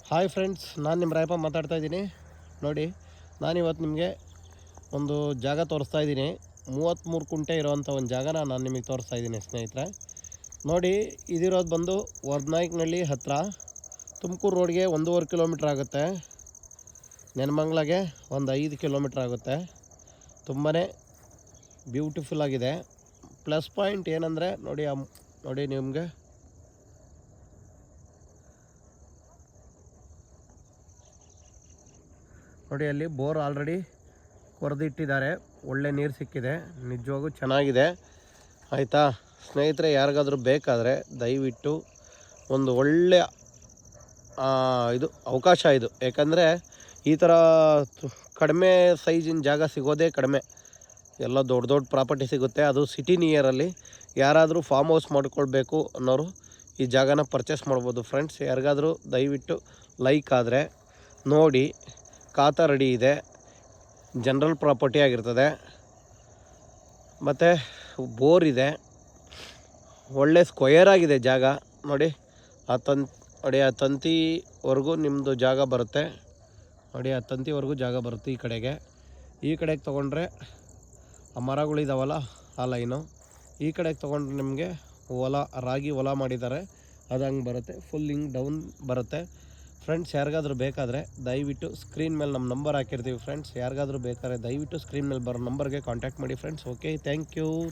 Hi friends, ನಾನು ನಿಮ್ಮ ರಾಯಪ್ಪ ಮಾತಾಡ್ತಾ ಇದ್ದೀನಿ. ನೋಡಿ, ನಾನಿವತ್ತು ನಿಮಗೆ ಒಂದು ಜಾಗ ತೋರಿಸ್ತಾ ಇದ್ದೀನಿ. 33 ಕುಂಟೆ ಇರೋವಂಥ ಒಂದು ಜಾಗನ ನಾನು ನಿಮಗೆ ತೋರಿಸ್ತಾ ಇದ್ದೀನಿ ಸ್ನೇಹಿತರೆ. ನೋಡಿ, ಇದಿರೋದು ಬಂದು ವರ್ನಾಯ್ಕನಹಳ್ಳಿ ಹತ್ತಿರ, ತುಮಕೂರು ರೋಡ್ಗೆ 1.5 ಕಿಲೋಮೀಟ್ರ್ ಆಗುತ್ತೆ. ನೆನಮಂಗ್ಲಾಗೆ ಒಂದು 5 ಕಿಲೋಮೀಟ್ರ್ ಆಗುತ್ತೆ. ತುಂಬಾ ಬ್ಯೂಟಿಫುಲ್ ಆಗಿದೆ. ಪ್ಲಸ್ ಪಾಯಿಂಟ್ ಏನಂದರೆ ನೋಡಿ ನಿಮಗೆ ನೋಡಿ, ಅಲ್ಲಿ ಬೋರ್ ಆಲ್ರೆಡಿ ಕೊರೆದಿಟ್ಟಿದ್ದಾರೆ. ಒಳ್ಳೆ ನೀರು ಸಿಕ್ಕಿದೆ, ನಿಜವಾಗೂ ಚೆನ್ನಾಗಿದೆ. ಆಯಿತಾ ಸ್ನೇಹಿತರೆ, ಯಾರಿಗಾದ್ರೂ ಬೇಕಾದರೆ ದಯವಿಟ್ಟು ಒಂದು ಒಳ್ಳೆಯ ಇದು ಅವಕಾಶ ಇದು. ಯಾಕಂದರೆ ಈ ಥರ ಕಡಿಮೆ ಸೈಜಿನ ಜಾಗ ಸಿಗೋದೇ ಕಡಿಮೆ. ಎಲ್ಲ ದೊಡ್ಡ ದೊಡ್ಡ ಪ್ರಾಪರ್ಟಿ ಸಿಗುತ್ತೆ, ಅದು ಸಿಟಿ ನಿಯರಲ್ಲಿ. ಯಾರಾದರೂ ಫಾರ್ಮ್ ಹೌಸ್ ಮಾಡ್ಕೊಳ್ಬೇಕು ಅನ್ನೋರು ಈ ಜಾಗನ ಪರ್ಚೇಸ್ ಮಾಡ್ಬೋದು ಫ್ರೆಂಡ್ಸ್. ಯಾರಿಗಾದರೂ ದಯವಿಟ್ಟು ಲೈಕ್ ಆದರೆ ನೋಡಿ. ಖಾತಾ ರೆಡಿ ಇದೆ, ಜನರಲ್ ಪ್ರಾಪರ್ಟಿ ಆಗಿರ್ತದೆ, ಮತ್ತು ಬೋರ್ ಇದೆ, ಒಳ್ಳೆ ಸ್ಕ್ವಯರ್ ಆಗಿದೆ ಜಾಗ. ನೋಡಿ ಆ ತಂತಿವರೆಗೂ ನಿಮ್ಮದು ಜಾಗ ಬರುತ್ತೆ. ನೋಡಿ, ಆ ತಂತಿವರೆಗೂ ಜಾಗ ಬರುತ್ತೆ. ಈ ಕಡೆಗೆ ತೊಗೊಂಡ್ರೆ ಆ ಮರಗಳಿದಾವಲ್ಲ, ಆ ಲೈನು. ಈ ಕಡೆಗೆ ತೊಗೊಂಡ್ರೆ ನಿಮಗೆ ರಾಗಿ ಹೊಲ ಮಾಡಿದ್ದಾರೆ, ಅದು ಹಂಗೆ ಬರುತ್ತೆ. ಫುಲ್ ಹಿಂಗೆ ಡೌನ್ ಬರುತ್ತೆ ಫ್ರೆಂಡ್ಸ್. ಯಾರಿಗಾದ್ರೂ ಬೇಕಾದರೆ ದಯವಿಟ್ಟು ಸ್ಕ್ರೀನ್ ಮೇಲೆ ನಮ್ಮ ನಂಬರ್ ಹಾಕಿರ್ತೀವಿ ಫ್ರೆಂಡ್ಸ್. ಯಾರಿಗಾದ್ರೂ ಬೇಕಾದರೆ ದಯವಿಟ್ಟು ಸ್ಕ್ರೀನ್ ಮೇಲೆ ಬರೋ ನಂಬರ್ಗೆ ಕಾಂಟ್ಯಾಕ್ಟ್ ಮಾಡಿ ಫ್ರೆಂಡ್ಸ್. Okay, thank you.